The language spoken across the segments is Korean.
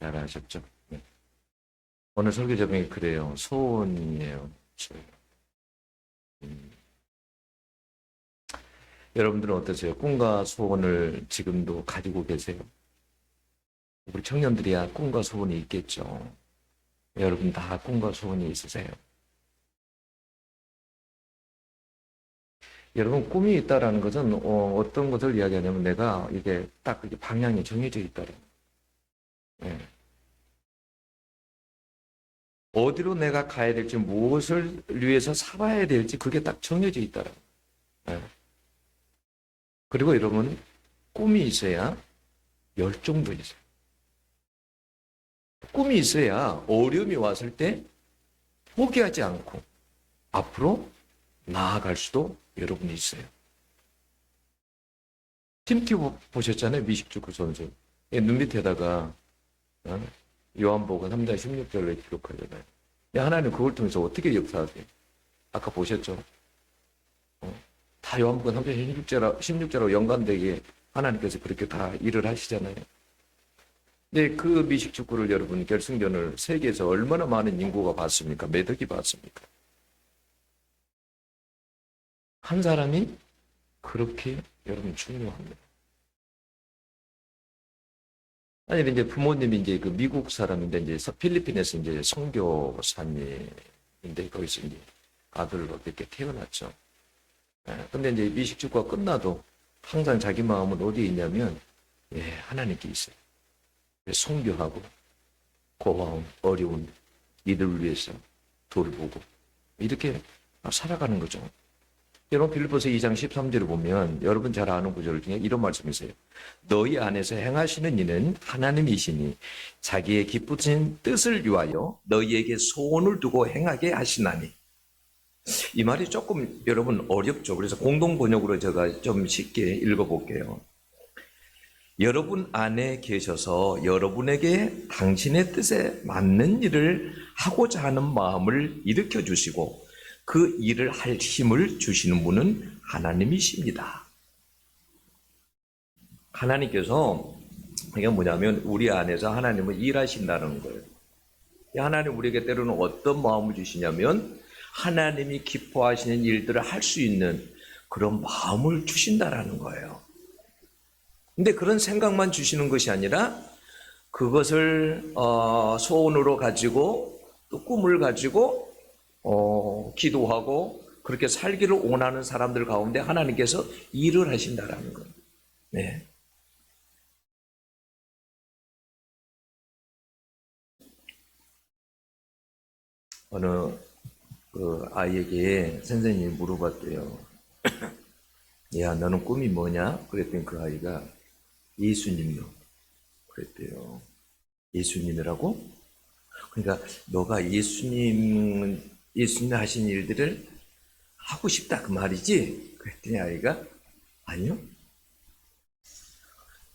잘하셨죠? 네. 오늘 설교 제목이 그래요. 소원이에요. 음, 여러분들은 어떠세요? 꿈과 소원을 지금도 가지고 계세요? 우리 청년들이야 꿈과 소원이 있겠죠. 여러분 다 꿈과 소원이 있으세요? 여러분 꿈이 있다라는 것은 떤 것을 이야기하냐면 내가 이게 딱 이게 방향이 정해져 있다는 거예요. 예. 어디로 내가 가야 될지 무엇을 위해서 살아야 될지 그게 딱 정해져 있다는 거예요. 예. 그리고 여러분 꿈이 있어야 열정도 있어요. 꿈이 있어야 어려움이 왔을 때 포기하지 않고 앞으로 나아갈 수도 여러분이 있어요. 팀키 보셨잖아요. 미식축구 선수. 눈 밑에다가 요한복음 3장 16절을 기록하잖아요. 하나님 그걸 통해서 어떻게 역사하세요? 아까 보셨죠? 다 요한복음 3장 16절하고 연관되게 하나님께서 그렇게 다 일을 하시잖아요. 근데 그 미식축구를 여러분 결승전을 세계에서 얼마나 많은 인구가 봤습니까? 몇 억이 봤습니까? 한 사람이 그렇게 여러분 중요합니다. 아니, 이제 부모님이 이제 그 미국 사람인데 이제 필리핀에서 이제 선교사님인데 거기서 이제 아들로 이렇게 태어났죠. 근데 이제 미식축구가 끝나도 항상 자기 마음은 어디에 있냐면, 하나님께 있어요. 선교하고 고마운, 어려운 이들을 위해서 돌보고 이렇게 살아가는 거죠. 여러분 빌립보서 2장 13절을 보면 여러분 잘 아는 구절 중에 이런 말씀이 있어요. 너희 안에서 행하시는 이는 하나님이시니 자기의 기쁘신 뜻을 위하여 너희에게 소원을 두고 행하게 하시나니. 이 말이 조금 여러분 어렵죠. 그래서 공동 번역으로 제가 좀 쉽게 읽어볼게요. 여러분 안에 계셔서 여러분에게 당신의 뜻에 맞는 일을 하고자 하는 마음을 일으켜 주시고 그 일을 할 힘을 주시는 분은 하나님이십니다. 하나님께서 이게 뭐냐면 우리 안에서 하나님은 일하신다는 거예요. 하나님 우리에게 때로는 어떤 마음을 주시냐면 하나님이 기뻐하시는 일들을 할 수 있는 그런 마음을 주신다라는 거예요. 근데 그런 생각만 주시는 것이 아니라 그것을 소원으로 가지고 또 꿈을 가지고 기도하고 그렇게 살기를 원하는 사람들 가운데 하나님께서 일을 하신다라는 거예요. 네. 어느 그 아이에게 선생님이 물어봤대요. 야, 너는 꿈이 뭐냐? 그랬더니 그 아이가 예수님요. 그랬대요. 예수님이라고? 그러니까 너가 예수님 하신 일들을 하고 싶다 그 말이지? 그랬더니 아이가 아니요.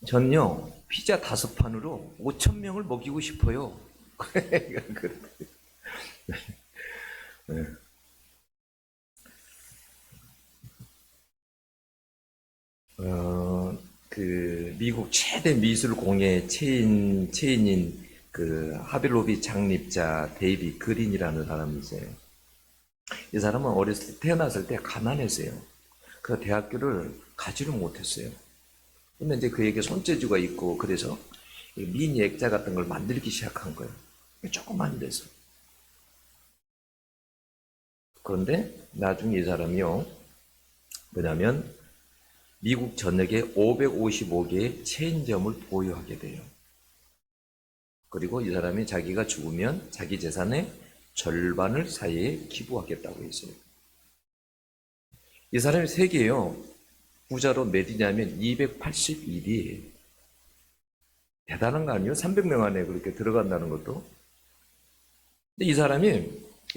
전요 피자 5판으로 5천 명을 먹이고 싶어요. 네. 그 미국 최대 미술 공예 체인인 그 하빌로비 창립자 데이비 그린이라는 사람이 있어요. 이 사람은 어렸을 때 태어났을 때 가난했어요. 그래서 대학교를 가지를 못했어요. 근데 이제 그에게 손재주가 있고 그래서 미니 액자 같은 걸 만들기 시작한 거예요. 조금만 돼서. 그런데 나중에 이 사람이요. 뭐냐면 미국 전역에 555개의 체인점을 보유하게 돼요. 그리고 이 사람이 자기가 죽으면 자기 재산의 절반을 사회에 기부하겠다고 했어요. 이 사람이 세계요. 부자로 몇이냐면 281위에요. 대단한 거 아니에요? 300명 안에 그렇게 들어간다는 것도. 근데 이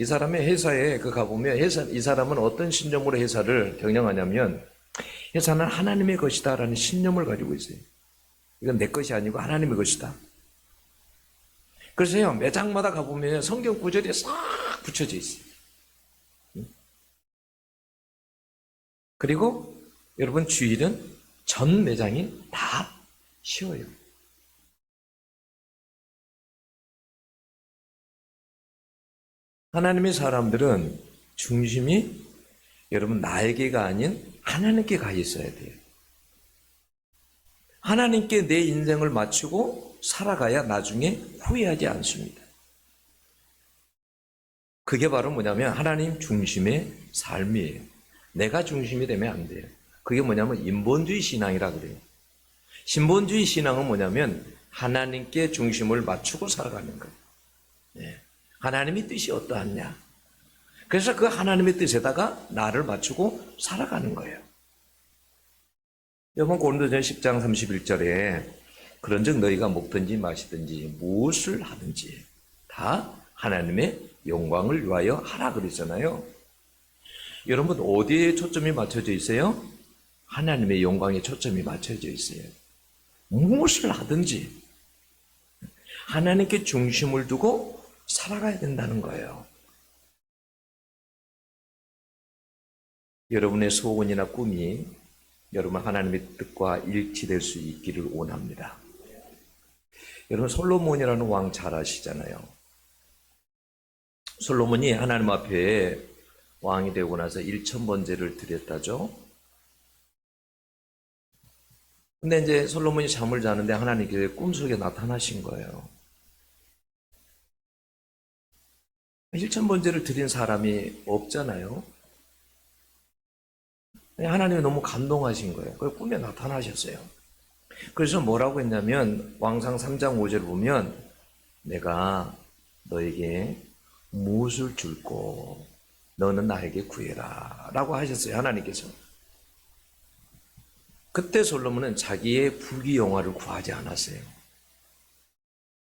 사람의 회사에 가보면 이 사람은 어떤 신념으로 회사를 경영하냐면 회사는 하나님의 것이다라는 신념을 가지고 있어요. 이건 내 것이 아니고 하나님의 것이다. 그래서요, 매장마다 가보면 성경 구절이 싹 붙여져 있어요. 그리고 여러분 주일은 전 매장이 다 쉬어요. 하나님의 사람들은 중심이 여러분 나에게가 아닌 하나님께 가 있어야 돼요. 하나님께 내 인생을 맞추고 살아가야 나중에 후회하지 않습니다. 그게 바로 뭐냐면 하나님 중심의 삶이에요. 내가 중심이 되면 안 돼요. 그게 뭐냐면 인본주의 신앙이라 그래요. 신본주의 신앙은 뭐냐면 하나님께 중심을 맞추고 살아가는 거예요. 네. 하나님의 뜻이 어떠하냐. 그래서 그 하나님의 뜻에다가 나를 맞추고 살아가는 거예요. 여러분 고린도전 10장 31절에 그런즉 너희가 먹든지 마시든지 무엇을 하든지 다 하나님의 영광을 위하여 하라 그랬잖아요. 여러분 어디에 초점이 맞춰져 있어요? 하나님의 영광에 초점이 맞춰져 있어요. 무엇을 하든지 하나님께 중심을 두고 살아가야 된다는 거예요. 여러분의 소원이나 꿈이 여러분 하나님의 뜻과 일치될 수 있기를 원합니다. 여러분 솔로몬이라는 왕 잘 아시잖아요. 솔로몬이 하나님 앞에 왕이 되고 나서 1000번제를 드렸다죠. 근데 이제 솔로몬이 잠을 자는데 하나님께서 꿈속에 나타나신 거예요. 1000번제를 드린 사람이 없잖아요. 하나님이 너무 감동하신 거예요. 그 꿈에 나타나셨어요. 그래서 뭐라고 했냐면 왕상 3장 5절 보면 내가 너에게 무엇을 줄고 너는 나에게 구해라 라고 하셨어요. 하나님께서. 그때 솔로몬은 자기의 부귀영화를 구하지 않았어요.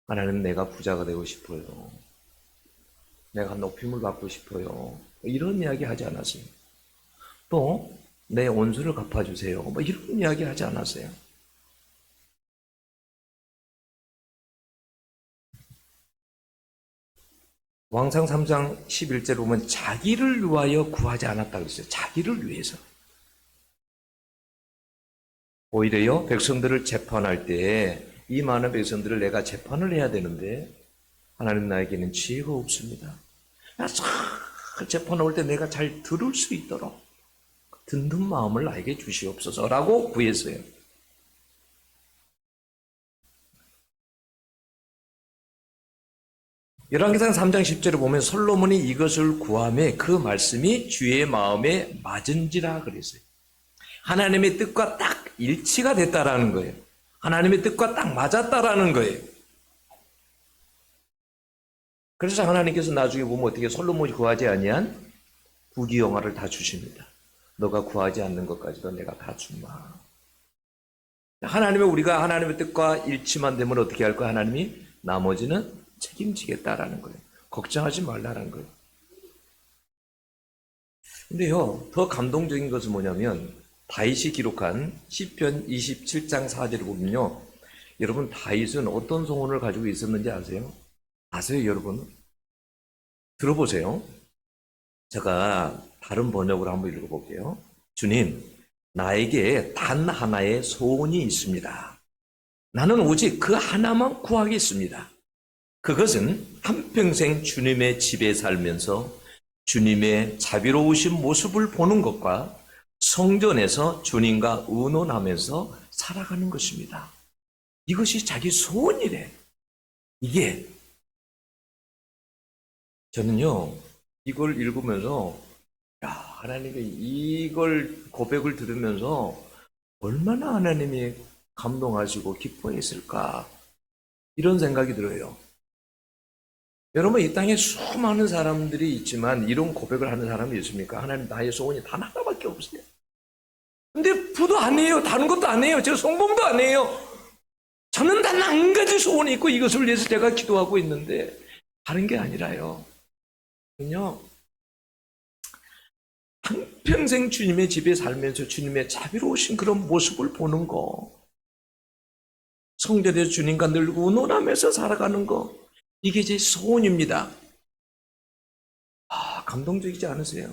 하나님 내가 부자가 되고 싶어요. 내가 높임을 받고 싶어요. 이런 이야기 하지 않았어요. 또 내 원수를 갚아주세요. 뭐 이런 이야기 하지 않았어요. 왕상 3장 11절에 보면 자기를 위하여 구하지 않았다 그랬어요. 자기를 위해서. 오히려요 백성들을 재판할 때 이 많은 백성들을 내가 재판을 해야 되는데 하나님 나에게는 지혜가 없습니다. 재판 올 때 내가 잘 들을 수 있도록 듣는 마음을 나에게 주시옵소서라고 구했어요. 열왕기상 3장 10절에 보면 솔로몬이 이것을 구하며 그 말씀이 주의 마음에 맞은지라 그랬어요. 하나님의 뜻과 딱 일치가 됐다라는 거예요. 하나님의 뜻과 딱 맞았다라는 거예요. 그래서 하나님께서 나중에 보면 어떻게 솔로몬이 구하지 아니한 부귀영화를 다 주십니다. 너가 구하지 않는 것까지도 내가 다 준다. 하나님의 우리가 하나님의 뜻과 일치만 되면 어떻게 할 거야? 하나님이 나머지는 책임지겠다라는 거예요. 걱정하지 말라라는 거예요. 근데요, 더 감동적인 것은 뭐냐면 다윗이 기록한 시편 27장 4절을 보면요. 여러분 다윗은 어떤 소원을 가지고 있었는지 아세요? 아세요, 여러분? 들어보세요. 제가 다른 번역으로 한번 읽어볼게요. 주님, 나에게 단 하나의 소원이 있습니다. 나는 오직 그 하나만 구하겠습니다. 그것은 한평생 주님의 집에 살면서 주님의 자비로우신 모습을 보는 것과 성전에서 주님과 의논하면서 살아가는 것입니다. 이것이 자기 소원이래. 이게 저는요 이걸 읽으면서 하나님의 이걸 고백을 들으면서 얼마나 하나님이 감동하시고 기뻐했을까 이런 생각이 들어요. 여러분 이 땅에 수많은 사람들이 있지만 이런 고백을 하는 사람이 있습니까? 하나님 나의 소원이 단 하나밖에 없어요. 근데 부도 안 해요. 다른 것도 안 해요. 제가 성공도 안 해요. 저는 단 한 가지 소원이 있고 이것을 위해서 제가 기도하고 있는데 다른 게 아니라요. 그냥 한평생 주님의 집에 살면서 주님의 자비로우신 그런 모습을 보는 거, 성전에서 주님과 늘 의논하면서 살아가는 거, 이게 제 소원입니다. 감동적이지 않으세요?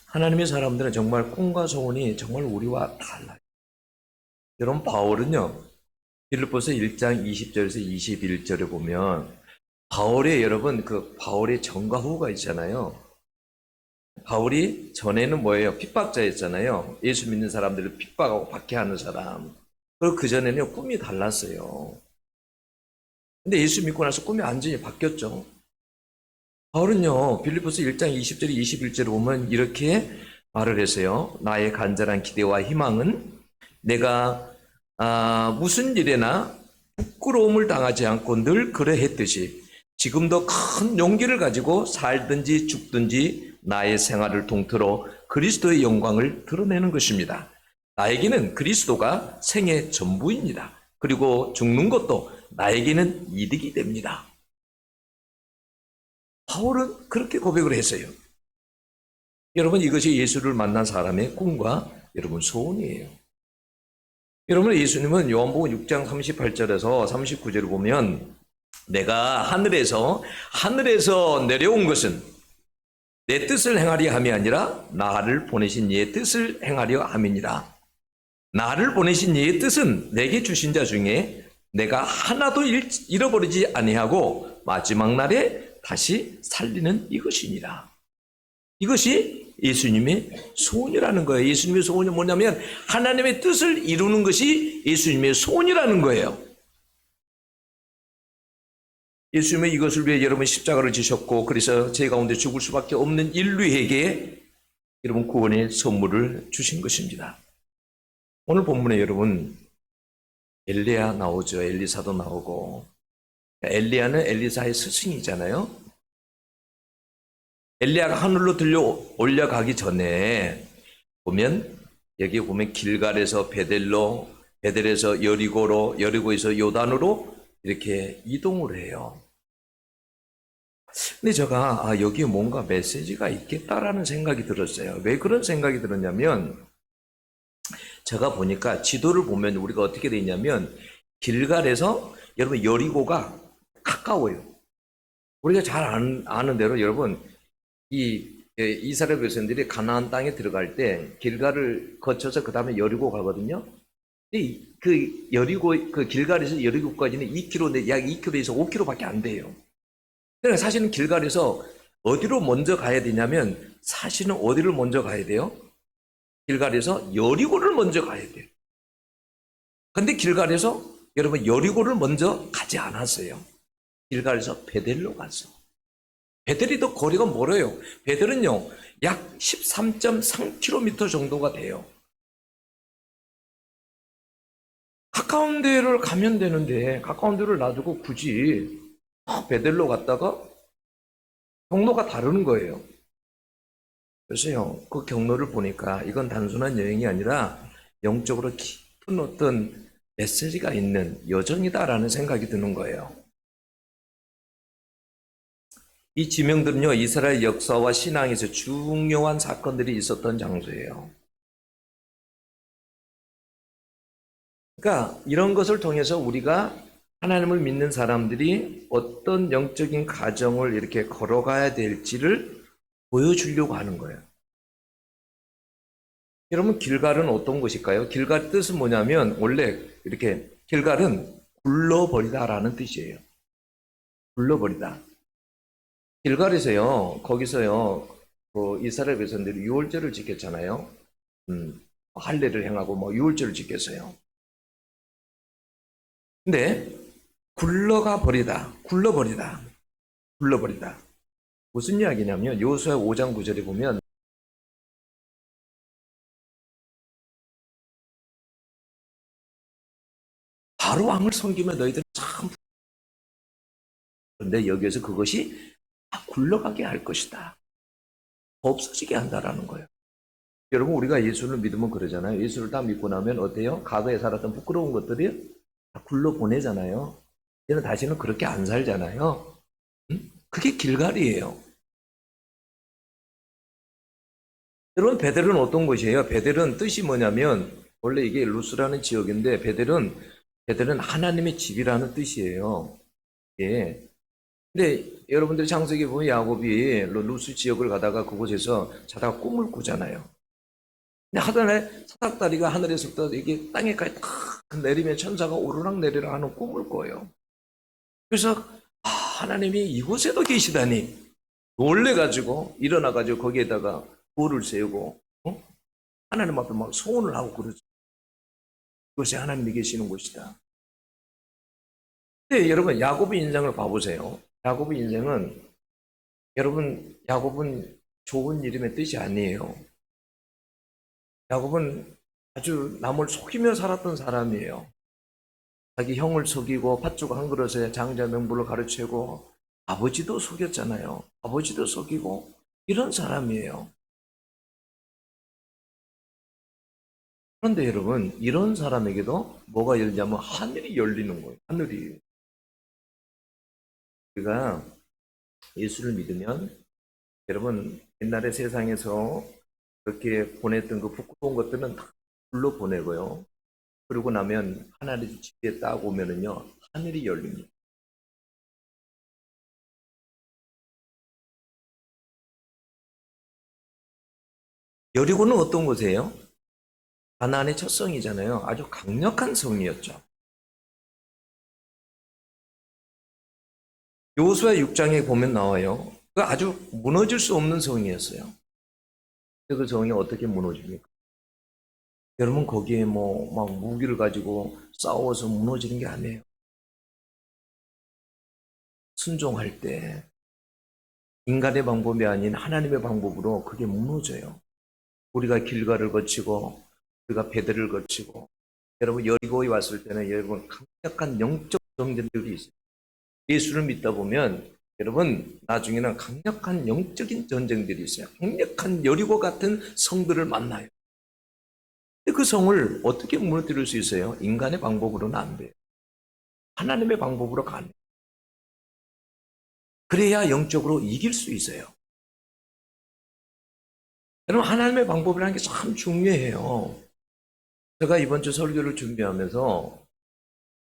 하나님의 사람들은 정말 꿈과 소원이 정말 우리와 달라요. 여러분 바울은요 빌립보서 1장 20절에서 21절에 보면 바울의 여러분 바울의 전과 후가 있잖아요. 바울이 전에는 뭐예요? 핍박자였잖아요. 예수 믿는 사람들을 핍박하고 박해하는 사람. 그리고 그전에는 꿈이 달랐어요. 근데 예수 믿고 나서 꿈이 완전히 바뀌었죠. 바울은요, 빌립보서 1장 20절, 21절에 보면 이렇게 말을 했어요. 나의 간절한 기대와 희망은 내가 무슨 일에나 부끄러움을 당하지 않고 늘 그러했듯이 지금도 큰 용기를 가지고 살든지 죽든지 나의 생활을 통틀어 그리스도의 영광을 드러내는 것입니다. 나에게는 그리스도가 생의 전부입니다. 그리고 죽는 것도 나에게는 이득이 됩니다. 바울은 그렇게 고백을 했어요. 여러분, 이것이 예수를 만난 사람의 꿈과 여러분 소원이에요. 여러분, 예수님은 요한복음 6장 38절에서 39절을 보면 내가 하늘에서 내려온 것은 내 뜻을 행하려 함이 아니라 나를 보내신 이의 뜻을 행하려 함이니라. 나를 보내신 이의 뜻은 내게 주신 자 중에 내가 하나도 잃어버리지 아니하고 마지막 날에 다시 살리는 이것이니라. 이것이 예수님의 소원이라는 거예요. 예수님의 소원이 뭐냐면 하나님의 뜻을 이루는 것이 예수님의 소원이라는 거예요. 예수님은 이것을 위해 여러분 십자가를 지셨고 그래서 제 가운데 죽을 수밖에 없는 인류에게 여러분 구원의 선물을 주신 것입니다. 오늘 본문에 여러분 엘리야 나오죠. 엘리사도 나오고 엘리야는 엘리사의 스승이잖아요. 엘리야가 하늘로 들려 올라가기 전에 보면 여기 보면 길갈에서 베델로, 베델에서 여리고로, 여리고에서 요단으로 이렇게 이동을 해요. 근데 제가 여기에 뭔가 메시지가 있겠다라는 생각이 들었어요. 왜 그런 생각이 들었냐면 제가 보니까 지도를 보면 우리가 어떻게 돼 있냐면 길갈에서 여러분 여리고가 가까워요. 우리가 잘 아는 대로 여러분 이스라엘 백성들이 가나안 땅에 들어갈 때 길갈을 거쳐서 그 다음에 여리고 가거든요. 그 여리고 그 길갈에서 여리고까지는 2km, 약 2km에서 5km밖에 안 돼요. 그러니까 사실은 길갈에서 어디로 먼저 가야 되냐면 사실은 어디를 먼저 가야 돼요? 길갈에서 여리고를 먼저 가야 돼요. 근데 길갈에서 여러분 여리고를 먼저 가지 않았어요. 길갈에서 베델로 갔어. 베델이 더 거리가 멀어요. 베델은요 약 13.3km 정도가 돼요. 가까운 데를 가면 되는데 가까운 데를 놔두고 굳이 베델로 갔다가 경로가 다른 거예요. 그래서요 그 경로를 보니까 이건 단순한 여행이 아니라 영적으로 깊은 어떤 메시지가 있는 여정이다라는 생각이 드는 거예요. 이 지명들은요 이스라엘 역사와 신앙에서 중요한 사건들이 있었던 장소예요. 그러니까 이런 것을 통해서 우리가 하나님을 믿는 사람들이 어떤 영적인 가정을 이렇게 걸어가야 될지를 보여주려고 하는 거예요. 여러분 길갈은 어떤 곳일까요? 길갈 뜻은 뭐냐면 원래 이렇게 길갈은 굴러버리다라는 뜻이에요. 굴러버리다. 길갈에서요 거기서요 그 이스라엘 백성들이 유월절을 지켰잖아요. 할례를 행하고 뭐 유월절을 지켰어요. 근데 굴러가 버리다, 굴러버리다. 무슨 이야기냐면 여호수아 5장 9절에 보면 바로 왕을 섬기면 너희들 참 그런데 여기에서 그것이 다 굴러가게 할 것이다. 없어지게 한다라는 거예요. 여러분 우리가 예수를 믿으면 그러잖아요. 예수를 다 믿고 나면 어때요? 과거에 살았던 부끄러운 것들이 다 굴러보내잖아요. 이제는 다시는 그렇게 안 살잖아요. 그게 길갈이에요. 여러분 베델은 어떤 곳이에요? 베델은 뜻이 뭐냐면 원래 이게 루스라는 지역인데 베델은 하나님의 집이라는 뜻이에요. 예. 근데 여러분들이 창세기 보면 야곱이 루스 지역을 가다가 그곳에서 자다가 꿈을 꾸잖아요. 근데 하늘에 사닥다리가 하늘에서부터 이게 땅에까지 탁 내리면 천사가 오르락 내리락 하는 꿈을 꿔요. 그래서 하나님이 이곳에도 계시다니 놀래가지고 일어나가지고 거기에다가 돌을 세우고 하나님 앞에 막 소원을 하고 그러죠. 이곳에 하나님이 계시는 곳이다. 근데 여러분 야곱의 인생을 봐보세요. 야곱의 인생은 여러분 야곱은 좋은 이름의 뜻이 아니에요. 야곱은 아주 남을 속이며 살았던 사람이에요. 자기 형을 속이고 팥죽 한 그릇에 장자 명부를 가르치고 아버지도 속였잖아요. 아버지도 속이고 이런 사람이에요. 그런데 여러분 이런 사람에게도 뭐가 열리냐면 하늘이 열리는 거예요. 하늘이. 우리가 예수를 믿으면 여러분 옛날에 세상에서 그렇게 보냈던 그 부끄러운 것들은 다 불러 보내고요. 그러고 나면 하나님 집에 딱 오면은요 하늘이 열립니다. 여리고는 어떤 곳이에요? 가나안의 첫 성이잖아요. 아주 강력한 성이었죠. 여호수아 6장에 보면 나와요. 그 아주 무너질 수 없는 성이었어요. 그 성이 어떻게 무너집니까? 여러분 거기에 뭐 막 무기를 가지고 싸워서 무너지는 게 아니에요. 순종할 때 인간의 방법이 아닌 하나님의 방법으로 그게 무너져요. 우리가 길가를 거치고 우리가 베델을 거치고 여러분 여리고에 왔을 때는 여러분 강력한 영적 전쟁들이 있어요. 예수를 믿다 보면 여러분 나중에는 강력한 영적인 전쟁들이 있어요. 강력한 여리고 같은 성들을 만나요. 근데 그 성을 어떻게 무너뜨릴 수 있어요? 인간의 방법으로는 안 돼요. 하나님의 방법으로 가는. 그래야 영적으로 이길 수 있어요. 여러분 하나님의 방법이라는 게 참 중요해요. 제가 이번 주 설교를 준비하면서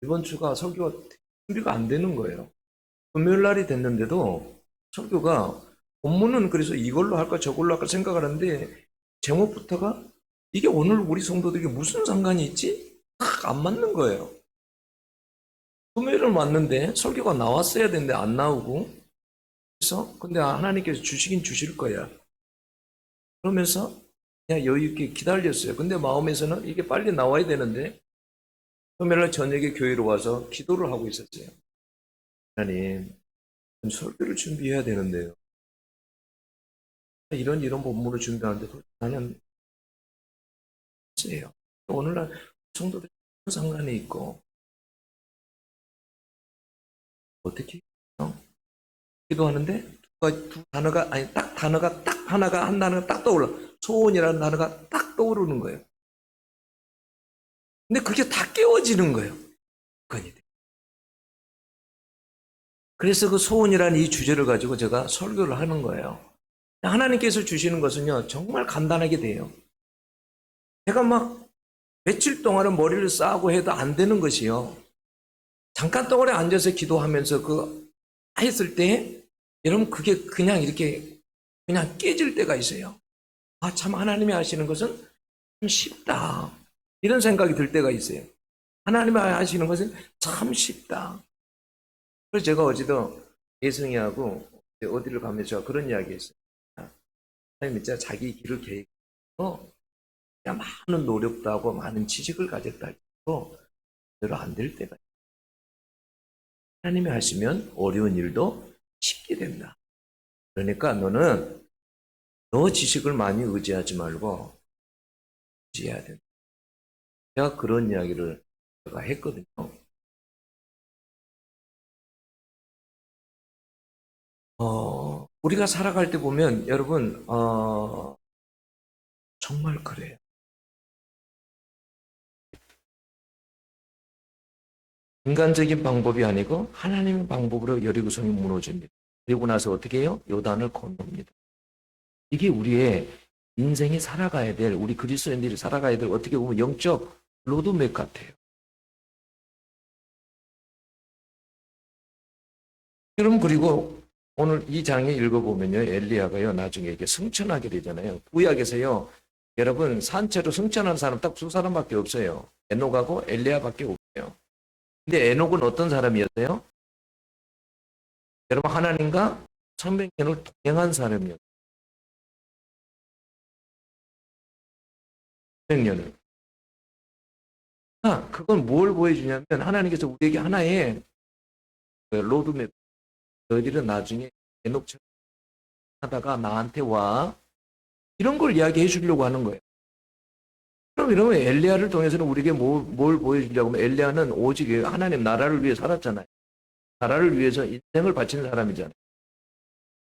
이번 주가 설교가 준비가 안 되는 거예요. 금요일 날이 됐는데도 설교가 본문은 그래서 이걸로 할까 저걸로 할까 생각하는데 제목부터가 이게 오늘 우리 성도들에게 무슨 상관이 있지? 딱 안 맞는 거예요. 금요일을 왔는데 설교가 나왔어야 되는데 안 나오고 그래서 근데 하나님께서 주시긴 주실 거야. 그러면서 그냥 여유 있게 기다렸어요. 근데 마음에서는 이게 빨리 나와야 되는데 금요일날 저녁에 교회로 와서 기도를 하고 있었어요. 하나님, 설교를 준비해야 되는데요. 이런 본문을 준비하는데 나는 없어요. 오늘날 성도들 상관이 있고 어떻게 해요? 기도하는데 두 단어가 아니 딱 단어가 딱 하나가 한 단어가 딱 떠올라. 소원이라는 단어가 딱 떠오르는 거예요. 근데 그게 다 깨워지는 거예요. 그래서 그 소원이라는 이 주제를 가지고 제가 설교를 하는 거예요. 하나님께서 주시는 것은요, 정말 간단하게 돼요. 제가 막 며칠 동안은 머리를 싸고 해도 안 되는 것이요. 잠깐 동안에 앉아서 기도하면서 했을 때, 여러분 그게 그냥 이렇게 그냥 깨질 때가 있어요. 아, 참 하나님이 하시는 것은 참 쉽다. 이런 생각이 들 때가 있어요. 하나님이 하시는 것은 참 쉽다. 그래서 제가 어제도 예승이하고 어디를 가면서 그런 이야기 했어요. 하나님 진짜 자기 길을 계획하고 많은 노력도 하고 많은 지식을 가졌다 해도 그대로 안 될 때가 있어요. 하나님이 하시면 어려운 일도 쉽게 된다. 그러니까 너는 너 지식을 많이 의지하지 말고 의지해야 된다. 제가 그런 이야기를 제가 했거든요. 우리가 살아갈 때 보면 여러분 정말 그래요. 인간적인 방법이 아니고 하나님의 방법으로 여리고성이 무너집니다. 그리고 나서 어떻게 해요? 요단을 건넙니다. 이게 우리의 인생이 살아가야 될, 우리 그리스도인들이 살아가야 될 어떻게 보면 영적 로드맵 같아요. 여러분 그리고 오늘 이 장에 읽어보면요. 엘리야가요. 나중에 이게 승천하게 되잖아요. 구약에서요. 여러분 산채로 승천하는 사람 딱 두 사람밖에 없어요. 에녹하고 엘리야밖에 없어요. 근데 에녹은 어떤 사람이었어요? 여러분 하나님과 300년을 동행한 사람이었어요. 300년을. 그건 뭘 보여주냐면 하나님께서 우리에게 하나의 로드맵, 너희들은 나중에 에녹처럼 하다가 나한테 와. 이런 걸 이야기해 주려고 하는 거예요. 그럼 이러면 엘리야를 통해서는 우리에게 뭘 보여주려고 하면 엘리야는 오직 하나님 나라를 위해 살았잖아요. 나라를 위해서 인생을 바친 사람이잖아요.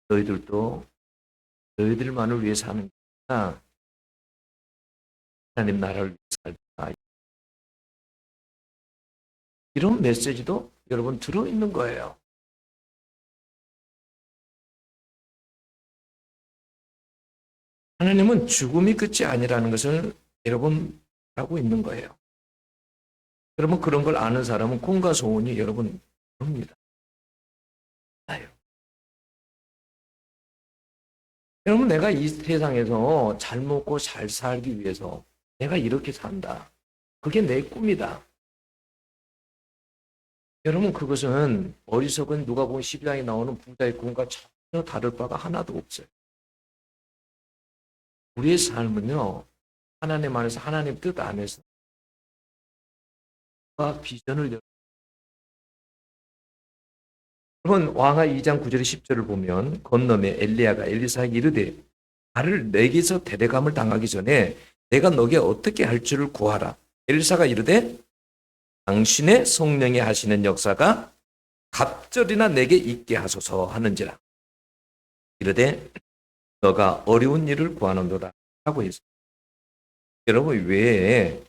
너희들도 너희들만을 위해 사는 게 아니라 하나님 나라를 위해 살다. 이런 메시지도 여러분 들어있는 거예요. 하나님은 죽음이 끝이 아니라는 것을 여러분 알고 있는 거예요. 여러분 그런 걸 아는 사람은 꿈과 소원이 여러분 그럽니다. 여러분 내가 이 세상에서 잘 먹고 잘 살기 위해서 내가 이렇게 산다. 그게 내 꿈이다. 여러분 그것은 어리석은 누가복음 12장에 나오는 부자의 꿈과 전혀 다를 바가 하나도 없어요. 우리의 삶은요. 하나님 안에서 하나님 뜻 안에서 비전을 여러분 왕하 2장 9절 10절을 보면 건너에 엘리야가 엘리사에게 이르되 나를 내게서 대대감을 당하기 전에 내가 너게 어떻게 할 줄을 구하라. 엘리사가 이르되 당신의 성령이 하시는 역사가 갑절이나 내게 있게 하소서 하는지라. 이르되 너가 어려운 일을 구하는도다 하고 있어요. 여러분 왜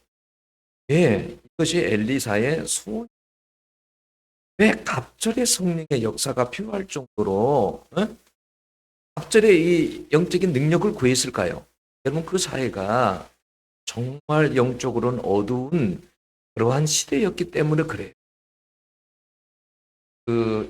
이것이 엘리사의 소원? 왜 갑절의 성령의 역사가 필요할 정도로 갑절의 이 영적인 능력을 구했을까요? 여러분 그 사회가 정말 영적으로는 어두운 그러한 시대였기 때문에 그래요.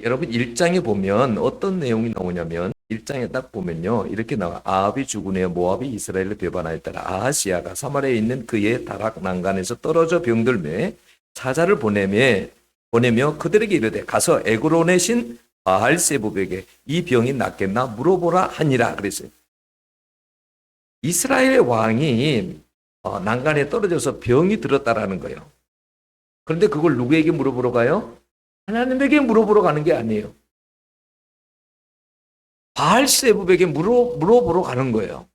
여러분 1장에 보면 어떤 내용이 나오냐면 1장에 딱 보면요. 이렇게 나와. 아합이 죽은 후에 모압이 이스라엘을 배반하였더라. 아하시아가 사마리아에 있는 그의 다락 난간에서 떨어져 병들매 사자를 보내며 그들에게 이르되 가서 에그론의 신 바알세부백에 이 병이 낫겠나 물어보라 하니라 그랬어요. 이스라엘 왕이 난간에 떨어져서 병이 들었다라는 거예요. 그런데 그걸 누구에게 물어보러 가요? 하나님에게 물어보러 가는 게 아니에요. 바알세부백에 물어보러 가는 거예요.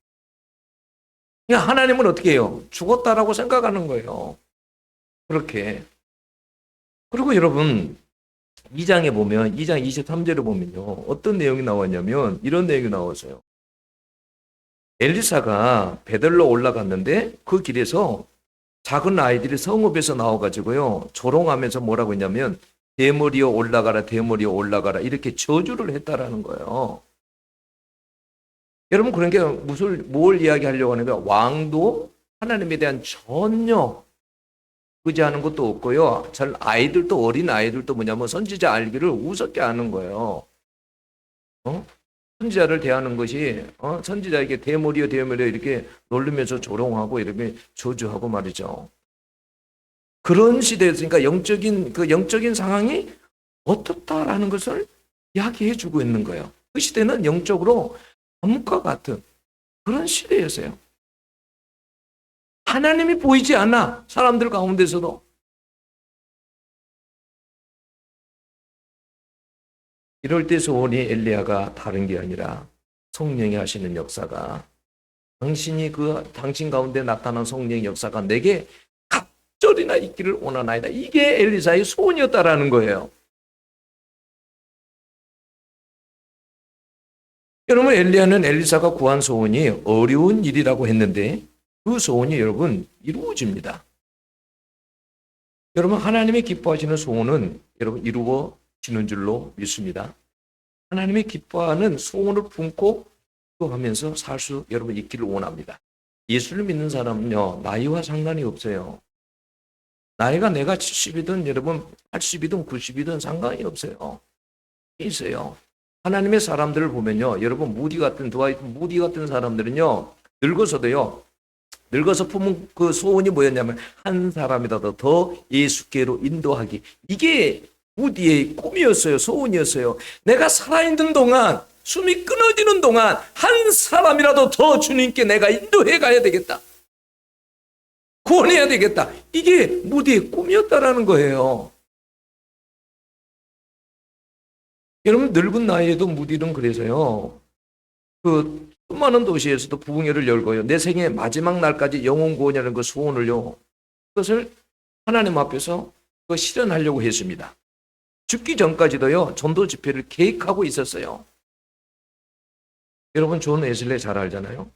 그러니까 하나님은 어떻게 해요? 죽었다라고 생각하는 거예요. 그렇게. 그리고 여러분 2장에 보면 2장 23절에 보면요. 어떤 내용이 나왔냐면 이런 내용이 나왔어요. 엘리사가 베들로 올라갔는데 그 길에서 작은 아이들이 성읍에서 나와가지고요. 조롱하면서 뭐라고 했냐면 대머리여 올라가라 대머리여 올라가라 이렇게 저주를 했다라는 거예요. 여러분 그런 게 뭘 이야기하려고 하는 거야? 왕도 하나님에 대한 전혀 의지하는 것도 없고요. 아이들도 어린 아이들도 뭐냐면 선지자 알기를 우습게 하는 거예요. 선지자를 대하는 것이 선지자에게 대머리여 대머리여 이렇게 놀리면서 조롱하고 이렇게 저주하고 말이죠. 그런 시대였으니까 영적인 상황이 어떻다라는 것을 이야기해 주고 있는 거예요. 그 시대는 영적으로 암흑과 같은 그런 시대였어요. 하나님이 보이지 않아. 사람들 가운데서도. 이럴 때 소원이 엘리야가 다른 게 아니라 성령이 하시는 역사가 당신 가운데 나타난 성령의 역사가 내게 갑절이나 있기를 원하나이다. 이게 엘리사의 소원이었다라는 거예요. 여러분 엘리야는 엘리사가 구한 소원이 어려운 일이라고 했는데 그 소원이 여러분 이루어집니다. 여러분 하나님이 기뻐하시는 소원은 여러분 이루어지는 줄로 믿습니다. 하나님이 기뻐하는 소원을 품고 기도하면서 살 수 여러분 있기를 원합니다. 예수를 믿는 사람은요 나이와 상관이 없어요. 나이가 내가 70이든 여러분 80이든 90이든 상관이 없어요. 있어요. 하나님의 사람들을 보면요 여러분 무디 같은 사람들은요 늙어서도요 늙어서 품은 그 소원이 뭐였냐면 한 사람이라도 더 예수께로 인도하기. 이게 무디의 꿈이었어요. 소원이었어요. 내가 살아있는 동안, 숨이 끊어지는 동안 한 사람이라도 더 주님께 내가 인도해 가야 되겠다. 구원해야 되겠다. 이게 무디의 꿈이었다라는 거예요. 여러분, 늙은 나이에도 무디는 그래서요. 그 수많은 도시에서도 부흥회를 열고요. 내 생의 마지막 날까지 영혼 구원이라는 그 소원을요. 그것을 하나님 앞에서 그 실현하려고 했습니다. 죽기 전까지도요. 전도 집회를 계획하고 있었어요. 여러분, 존 웨슬레 잘 알잖아요.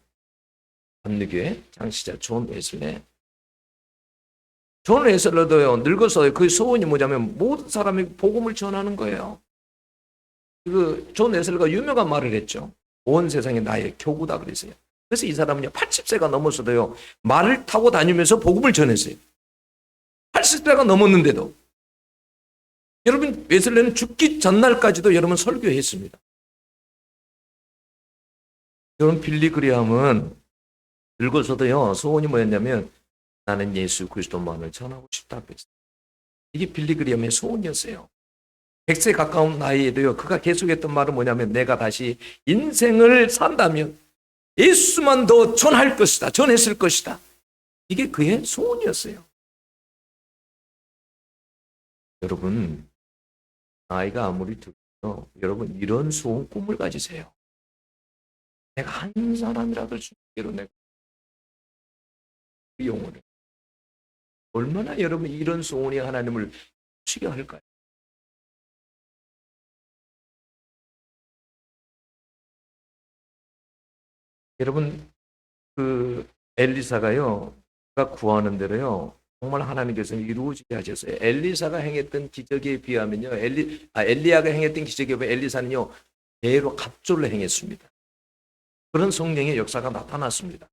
감리교회 장시자 존 웨슬레. 존 웨슬레도요. 늙어서 그 소원이 뭐냐면 모든 사람이 복음을 전하는 거예요. 그 존 웨슬레가 유명한 말을 했죠. 온 세상이 나의 교구다 그랬어요. 그래서 이 사람은요 80세가 넘었어도요 말을 타고 다니면서 복음을 전했어요. 80세가 넘었는데도. 여러분, 웨슬레는 죽기 전날까지도 여러분 설교했습니다. 여러분, 빌리 그리함은 늙어서도요 소원이 뭐였냐면 나는 예수 그리스도만을 전하고 싶다고 했어요. 이게 빌리 그리함의 소원이었어요. 100세 가까운 나이에도요 그가 계속했던 말은 뭐냐면 내가 다시 인생을 산다면 예수만 더 전할 것이다. 전했을 것이다. 이게 그의 소원이었어요. 여러분, 나이가 아무리 들어도 여러분 이런 소원 꿈을 가지세요. 내가 한 사람이라도 주님께로 내가 그 영혼을 얼마나 여러분 이런 소원이 하나님을 치게 할까요? 여러분, 그 엘리사가요, 그가 구하는 대로요, 정말 하나님께서 이루어지게 하셨어요. 엘리사가 행했던 기적에 비하면요, 엘리야가 행했던 기적에 비해 엘리사는요, 배로 갑절로 행했습니다. 그런 성령의 역사가 나타났습니다.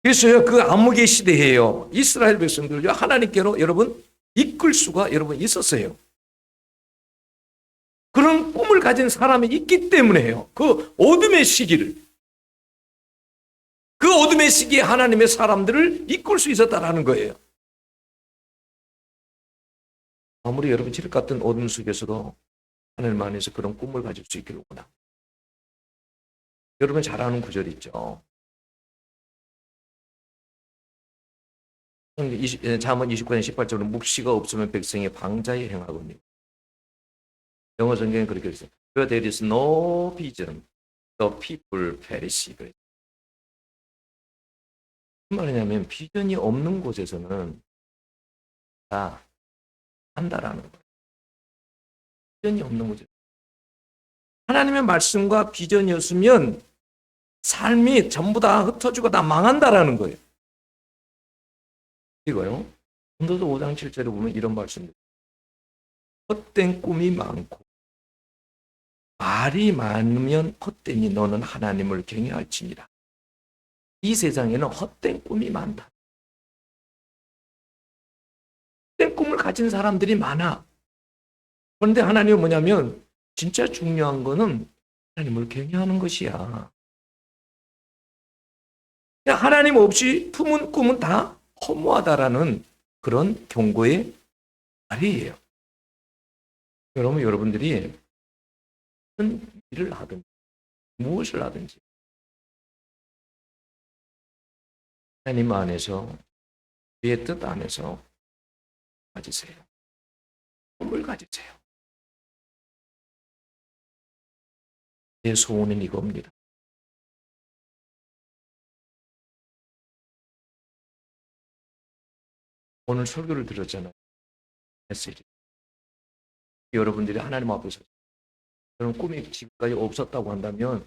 그래서요, 그 암흑의 시대에요, 이스라엘 백성들요, 하나님께로 여러분 이끌 수가 여러분 있었어요. 그런 꿈을 가진 사람이 있기 때문에요. 그 어둠의 시기를, 그 어둠의 시기에 하나님의 사람들을 이끌 수 있었다라는 거예요. 아무리 여러분 칠흑 같은 어둠 속에서도 하나님 안에서 그런 꿈을 가질 수 있기를 원합니다. 여러분 잘 아는 구절 있죠. 잠언 29장 18절은 묵시가 없으면 백성의 방자에 행하거든요. 영어 성경에 그렇게 있어요. Where there is no vision, the people perish. 무슨 말이냐면 비전이 없는 곳에서는 다 한다라는 거예요. 비전이 없는 곳에 하나님의 말씀과 비전이었으면 삶이 전부 다 흩어지고 다 망한다라는 거예요. 이거요. 본도서 5장 7절에 보면 이런 말씀입니다. 헛된 꿈이 많고 말이 많으면 헛되니 너는 하나님을 경외할지니라. 이 세상에는 헛된 꿈이 많다. 헛된 꿈을 가진 사람들이 많아. 그런데 하나님은 뭐냐면 진짜 중요한 거는 하나님을 경외하는 것이야. 하나님 없이 품은 꿈은 다 허무하다라는 그런 경고의 말이에요. 여러분, 여러분들이 무슨 일을 하든지 무엇을 하든지 하나님 안에서 그의 뜻 안에서 가지세요. 꿈을 가지세요. 내 소원은 이겁니다. 오늘 설교를 들었잖아요. 메시지. 여러분들이 하나님 앞에서 그런 꿈이 지금까지 없었다고 한다면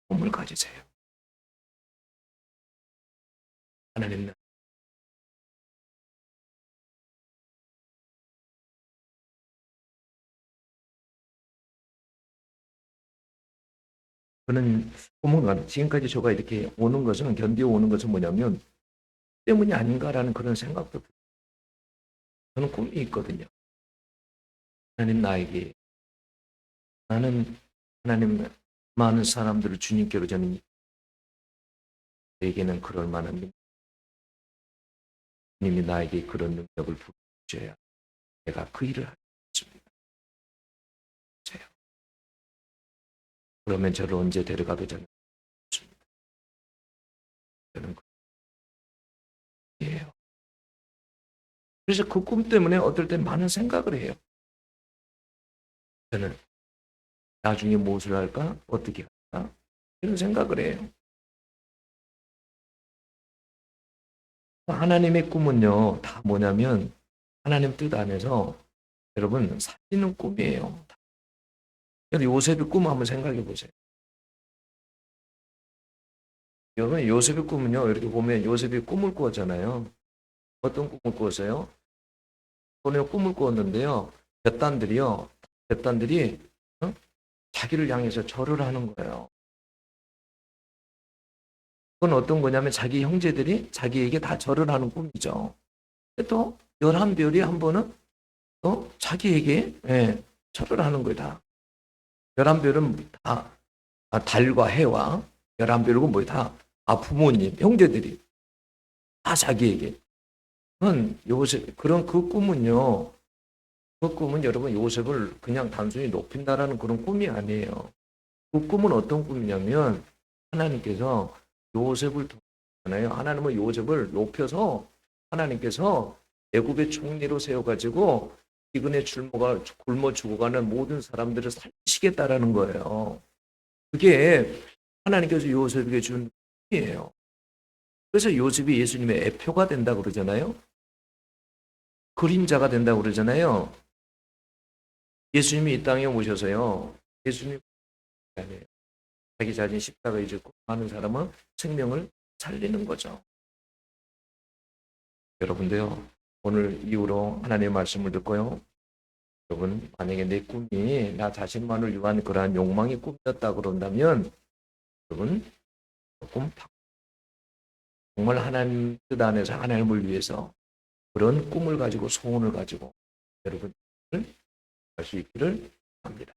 꿈을 가지세요. 하나님 그는 꿈은 지금까지 저가 이렇게 오는 것은 견디어오는 것은 뭐냐면 때문이 아닌가라는 그런 생각도 들어요. 저는 꿈이 있거든요. 하나님 나에게 나는 하나님 많은 사람들을 주님께로 저는 에게는 그럴 만한 주님이 나에게 그런 능력을 부어주셔야 내가 그 일을 하겠습니다. 그러면 저를 언제 데려가도 저는 없습니다. 저는 그예요. 그래서 그 꿈 때문에 어떨 땐 많은 생각을 해요. 저는 나중에 무엇을 할까? 어떻게 할까? 이런 생각을 해요. 하나님의 꿈은요, 다 뭐냐면 하나님 뜻 안에서 여러분 살리는 꿈이에요. 요셉의 꿈 한번 생각해 보세요. 여러분 요셉의 꿈은요, 이렇게 보면 요셉이 꿈을 꾸었잖아요. 어떤 꿈을 꾸었어요? 오늘 꿈을 꾸었는데요. 벳단들이 어? 자기를 향해서 절을 하는 거예요. 그건 어떤 거냐면 자기 형제들이 자기에게 다 절을 하는 꿈이죠. 또 11별이 한 번은 자기에게 절을 하는 거예요. 다. 11별은 다 달과 해와 11별은 뭐예요? 다 부모님, 형제들이 다 자기에게. 그건 요셉 그런 그 꿈은요. 그 꿈은 여러분 요셉을 그냥 단순히 높인다라는 그런 꿈이 아니에요. 그 꿈은 어떤 꿈이냐면 하나님께서 요셉을 통하잖아요. 하나님은 요셉을 높여서 하나님께서 애굽의 총리로 세워가지고 기근에 굶어 죽어가는 모든 사람들을 살리시겠다라는 거예요. 그게 하나님께서 요셉에게 준 꿈이에요. 그래서 요셉이 예수님의 애표가 된다고 그러잖아요. 그림자가 된다고 그러잖아요. 예수님이 이 땅에 오셔서요. 예수님이 아니에요. 자기 자신 십자가에 짓고 많은 사람은 생명을 살리는 거죠. 여러분도요. 오늘 이후로 하나님의 말씀을 듣고요. 여러분 만약에 내 꿈이 나 자신만을 위한 그러한 욕망의 꿈이었다 그런다면 여러분 조금 정말 하나님 뜻 안에서 하나님을 위해서 그런 꿈을 가지고 소원을 가지고 여러분 할 수 있기를 합니다.